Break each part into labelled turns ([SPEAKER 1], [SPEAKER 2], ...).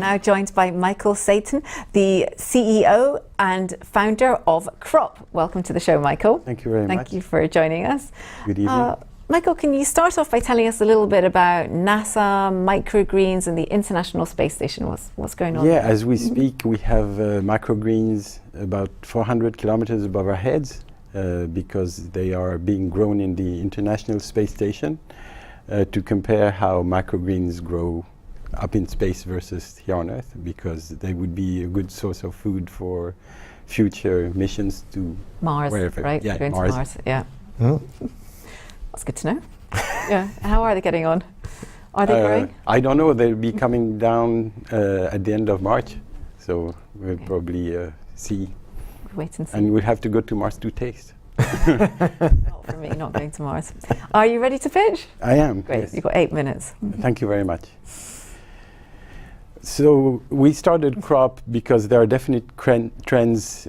[SPEAKER 1] now joined by Michael Setton, the CEO and founder of Crop. Welcome to the show, Michael.
[SPEAKER 2] Thank you very much.
[SPEAKER 1] Thank you for joining us.
[SPEAKER 2] Good evening.
[SPEAKER 1] Michael, can you start off by telling us a little bit about NASA, microgreens and the International Space Station? What's going on?
[SPEAKER 2] Yeah, as we speak, we have microgreens about 400 kilometers above our heads because they are being grown in the International Space Station to compare how microgreens grow up in space versus here on Earth, because they would be a good source of food for future missions to
[SPEAKER 1] Mars,
[SPEAKER 2] wherever.
[SPEAKER 1] right?
[SPEAKER 2] Yeah,
[SPEAKER 1] Going
[SPEAKER 2] Mars.
[SPEAKER 1] to Mars, yeah. That's good to know. Yeah. How are they getting on? Are they growing?
[SPEAKER 2] I don't know. They'll be coming down at the end of March, so we'll probably see.
[SPEAKER 1] Wait and see.
[SPEAKER 2] And we'll have to go to Mars to taste.
[SPEAKER 1] Not for me, not going to Mars. Are you ready to pitch?
[SPEAKER 2] I am.
[SPEAKER 1] Great,
[SPEAKER 2] Yes.
[SPEAKER 1] you've got 8 minutes.
[SPEAKER 2] Thank you very much. So we started Crop because there are definite trends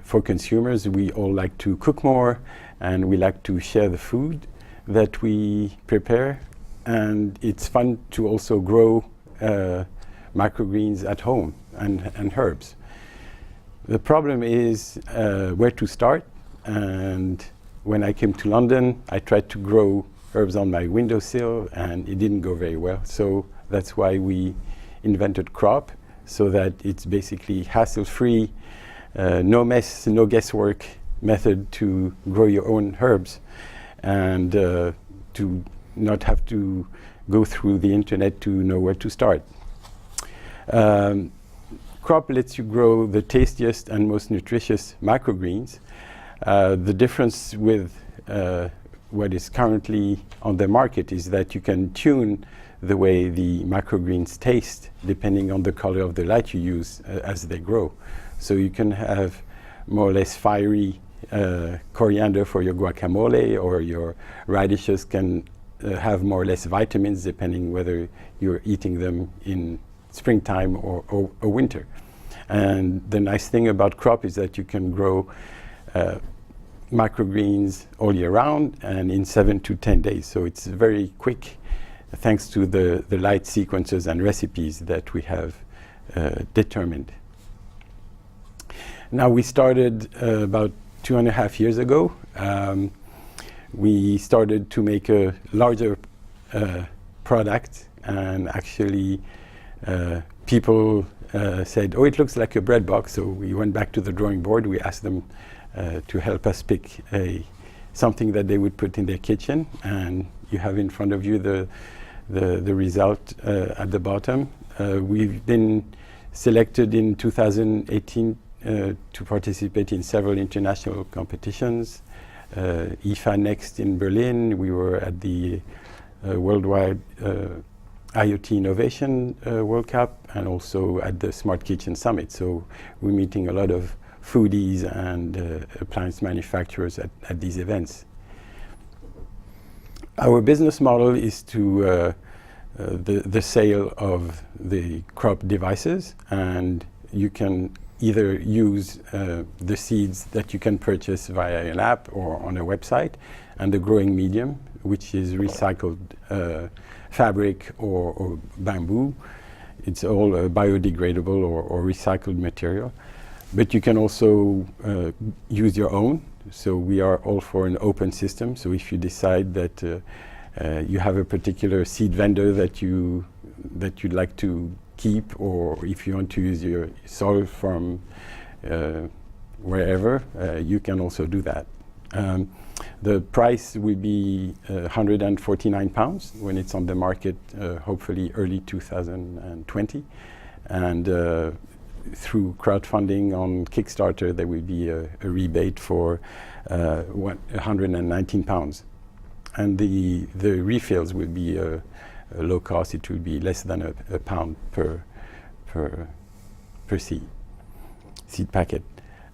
[SPEAKER 2] for consumers. We all like to cook more, and we like to share the food that we prepare. And it's fun to also grow microgreens at home and herbs. The problem is where to start. And when I came to London, I tried to grow herbs on my windowsill, and it didn't go very well. So that's why we invented Crop, so that it's basically hassle-free, no mess, no guesswork method to grow your own herbs, and to not have to go through the internet to know where to start. Crop lets you grow the tastiest and most nutritious microgreens. The difference with what is currently on the market is that you can tune the way the microgreens taste depending on the color of the light you use as they grow. So you can have more or less fiery coriander for your guacamole, or your radishes can have more or less vitamins depending whether you're eating them in springtime or winter. And the nice thing about Crop is that you can grow microgreens all year round and in 7 to 10 days. So it's very quick, thanks to the light sequences and recipes that we have determined. Now, we started about 2.5 years ago. We started to make a larger product, and actually people said, oh, it looks like a bread box. So we went back to the drawing board. We asked them to help us pick something that they would put in their kitchen, and you have in front of you the result at the bottom. We've been selected in 2018 to participate in several international competitions. IFA Next in Berlin. We were at the Worldwide IoT Innovation World Cup, and also at the Smart Kitchen Summit. So we're meeting a lot of foodies and appliance manufacturers at these events. Our business model is to the sale of the Crop devices, and you can either use the seeds that you can purchase via an app or on a website, and the growing medium, which is recycled fabric or bamboo. It's all biodegradable or recycled material. But you can also use your own. So we are all for an open system. So if you decide that you have a particular seed vendor that you'd like to keep, or if you want to use your soil from wherever, you can also do that. The price will be £149 when it's on the market, hopefully early 2020. And through crowdfunding on Kickstarter, there will be a rebate for £119. And the refills will be low cost. It will be less than a pound per seed packet.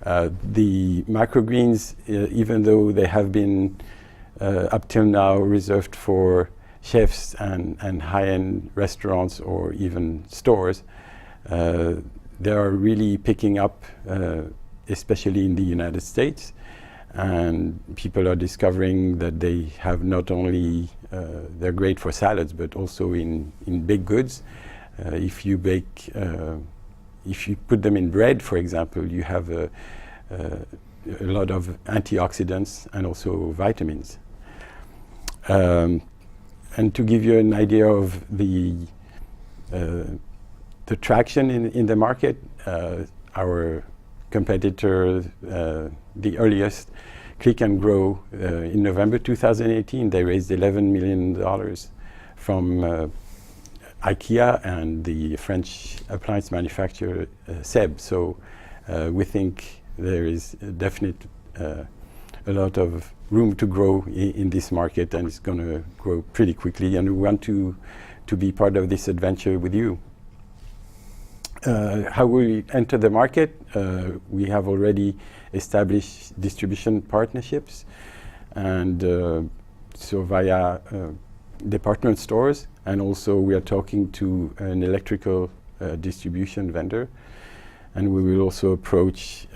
[SPEAKER 2] The microgreens, even though they have been up till now reserved for chefs and high-end restaurants or even stores, they are really picking up, especially in the United States. And people are discovering that they have not only, they're great for salads, but also in baked goods. If you bake, if you put them in bread, for example, you have a lot of antioxidants and also vitamins. And to give you an idea of the traction in the market, our competitor, the earliest, Click and Grow, in November 2018, they raised $11 million from IKEA and the French appliance manufacturer Seb. So we think there is definitely a lot of room to grow in this market, and it's going to grow pretty quickly, and we want to be part of this adventure with you. How we enter the market, we have already established distribution partnerships, and so via department stores, and also we are talking to an electrical distribution vendor, and we will also approach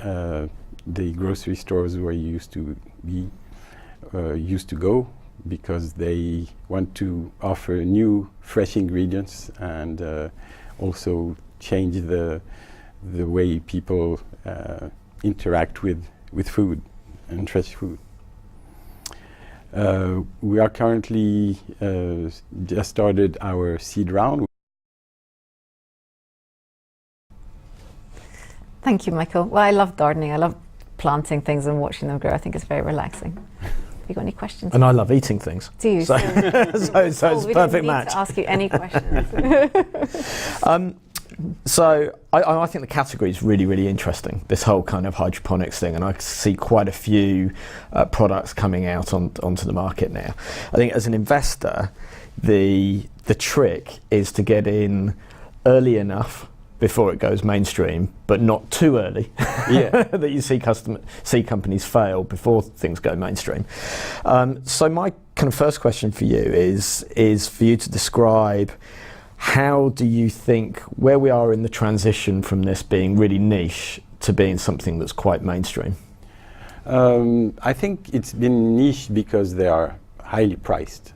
[SPEAKER 2] the grocery stores where you used to go, because they want to offer new fresh ingredients and also change the way people interact with food and fresh food. We are currently just started our seed round.
[SPEAKER 1] Thank you, Michael. Well, I love gardening. I love planting things and watching them grow. I think it's very relaxing. Have you got any questions?
[SPEAKER 3] And I love eating things.
[SPEAKER 1] Do you?
[SPEAKER 3] So, so it's a
[SPEAKER 1] we
[SPEAKER 3] perfect
[SPEAKER 1] don't need
[SPEAKER 3] match.
[SPEAKER 1] to ask you any questions.
[SPEAKER 3] So I think the category is really, really interesting, this whole kind of hydroponics thing, and I see quite a few products coming out onto the market now. I think as an investor, the trick is to get in early enough before it goes mainstream, but not too early.
[SPEAKER 2] Yeah.
[SPEAKER 3] That you see companies fail before things go mainstream. So my kind of first question for you is for you to describe, how do you think where we are in the transition from this being really niche to being something that's quite mainstream?
[SPEAKER 2] I think it's been niche because they are highly priced.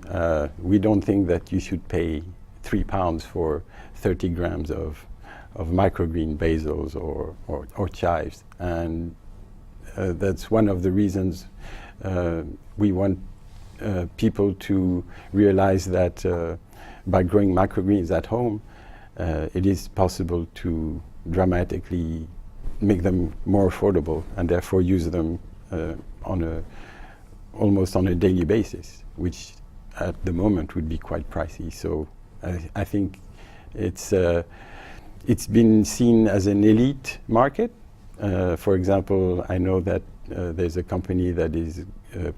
[SPEAKER 2] We don't think that you should pay £3 for 30 grams of microgreen basils or chives, and that's one of the reasons we want people to realize that by growing microgreens at home, it is possible to dramatically make them more affordable, and therefore use them almost on a daily basis, which at the moment would be quite pricey. So I think it's been seen as an elite market. For example, I know that there's a company that is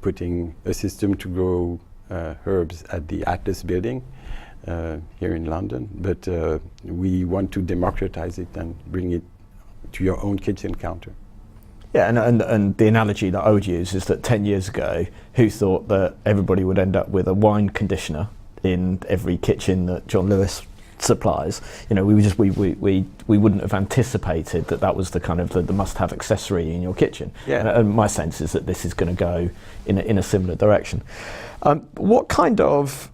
[SPEAKER 2] putting a system to grow herbs at the Atlas building here in London, but we want to democratize it and bring it to your own kitchen counter.
[SPEAKER 3] Yeah, and the analogy that I would use is that 10 years ago, who thought that everybody would end up with a wine conditioner in every kitchen that John Lewis supplies? You know, we wouldn't have anticipated that was the kind of the must-have accessory in your kitchen.
[SPEAKER 2] Yeah.
[SPEAKER 3] And my sense is that this is going to go in a similar direction. What kind of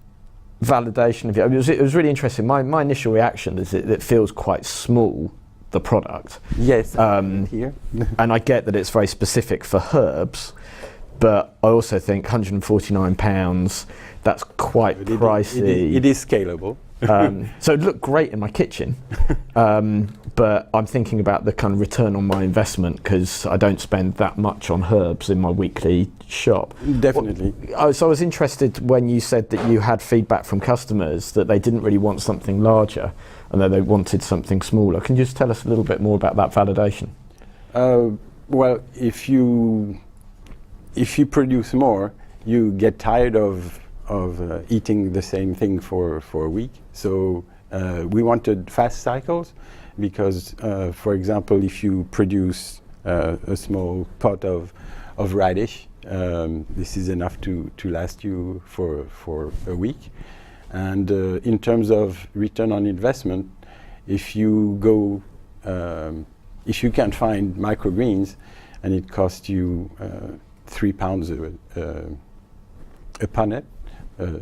[SPEAKER 3] validation of it? It was really interesting. My initial reaction is that it feels quite small, the product.
[SPEAKER 2] Yes, here.
[SPEAKER 3] And I get that it's very specific for herbs, but I also think £149, that's quite pricey.
[SPEAKER 2] It is scalable.
[SPEAKER 3] So it looked great in my kitchen, but I'm thinking about the kind of return on my investment, because I don't spend that much on herbs in my weekly shop.
[SPEAKER 2] Definitely.
[SPEAKER 3] So I was interested when you said that you had feedback from customers that they didn't really want something larger and that they wanted something smaller. Can you just tell us a little bit more about that validation?
[SPEAKER 2] Well, if you produce more, you get tired of eating the same thing for a week. So we wanted fast cycles, because, for example, if you produce a small pot of radish, this is enough to last you for a week. And in terms of return on investment, if you can't find microgreens and it costs you £3 a punnet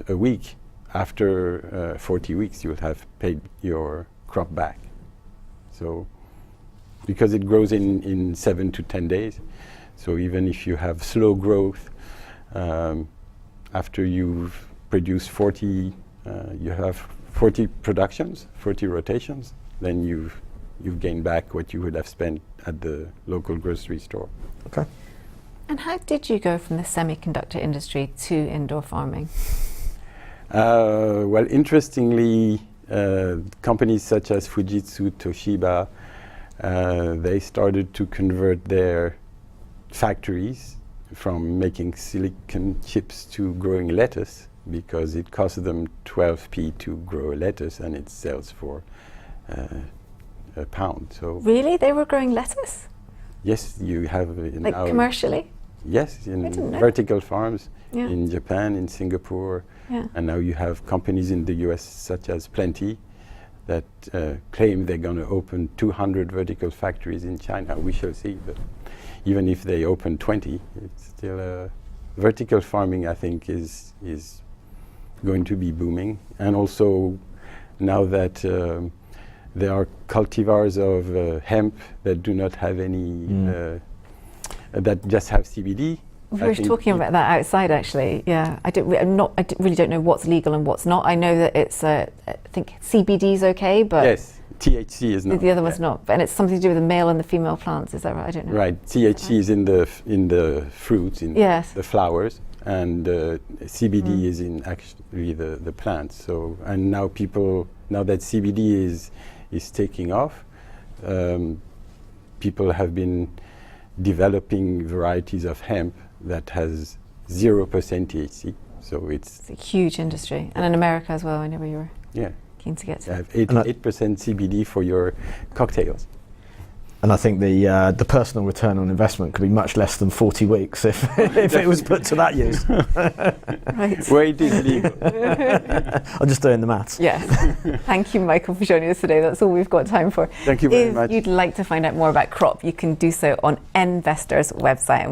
[SPEAKER 2] a week, after 40 weeks you'll have paid your crop back. So, because it grows in 7 to 10 days, so even if you have slow growth, after you've produced 40, you have 40 productions, 40 rotations, then you've gained back what you would have spent at the local grocery store.
[SPEAKER 3] Okay.
[SPEAKER 1] And how did you go from the semiconductor industry to indoor farming?
[SPEAKER 2] Well, interestingly, companies such as Fujitsu, Toshiba, they started to convert their factories from making silicon chips to growing lettuce, because it costs them 12p to grow a lettuce and it sells for a pound. So
[SPEAKER 1] Really? They were growing lettuce?
[SPEAKER 2] yes, you have
[SPEAKER 1] Like commercially?
[SPEAKER 2] Yes, in
[SPEAKER 1] didn't know.
[SPEAKER 2] vertical farms
[SPEAKER 1] Yeah.
[SPEAKER 2] in Japan, in Singapore,
[SPEAKER 1] Yeah.
[SPEAKER 2] and now you have companies in the US such as Plenty that claim they're going to open 200 vertical factories in China. We shall see, but even if they open 20, it's still vertical farming, I think, is going to be booming. And also now that there are cultivars of hemp that do not have any that just have CBD.
[SPEAKER 1] We were talking about that outside, actually. Yeah, I really don't know what's legal and what's not. I know that it's, I think CBD is okay, but
[SPEAKER 2] yes, THC is not.
[SPEAKER 1] the other one's not. And it's something to do with the male and the female plants. Is that right? I don't know.
[SPEAKER 2] Right, THC is in the fruits, in
[SPEAKER 1] Yes.
[SPEAKER 2] the flowers, and CBD is in actually the plants. So, and now that CBD is taking off, people have been developing varieties of hemp that has 0% THC. So
[SPEAKER 1] It's a huge industry. And in America as well, I know where you were keen to get
[SPEAKER 2] you
[SPEAKER 1] to.
[SPEAKER 2] have 8% CBD for your cocktails.
[SPEAKER 3] And I think the personal return on investment could be much less than 40 weeks if it was put to that use.
[SPEAKER 1] Right.
[SPEAKER 2] Where it is legal.
[SPEAKER 3] I'm just doing the maths.
[SPEAKER 1] Yes. Thank you, Michael, for joining us today. That's all we've got time for.
[SPEAKER 2] Thank you very much.
[SPEAKER 1] If you'd like to find out more about crop, you can do so on Investor's website.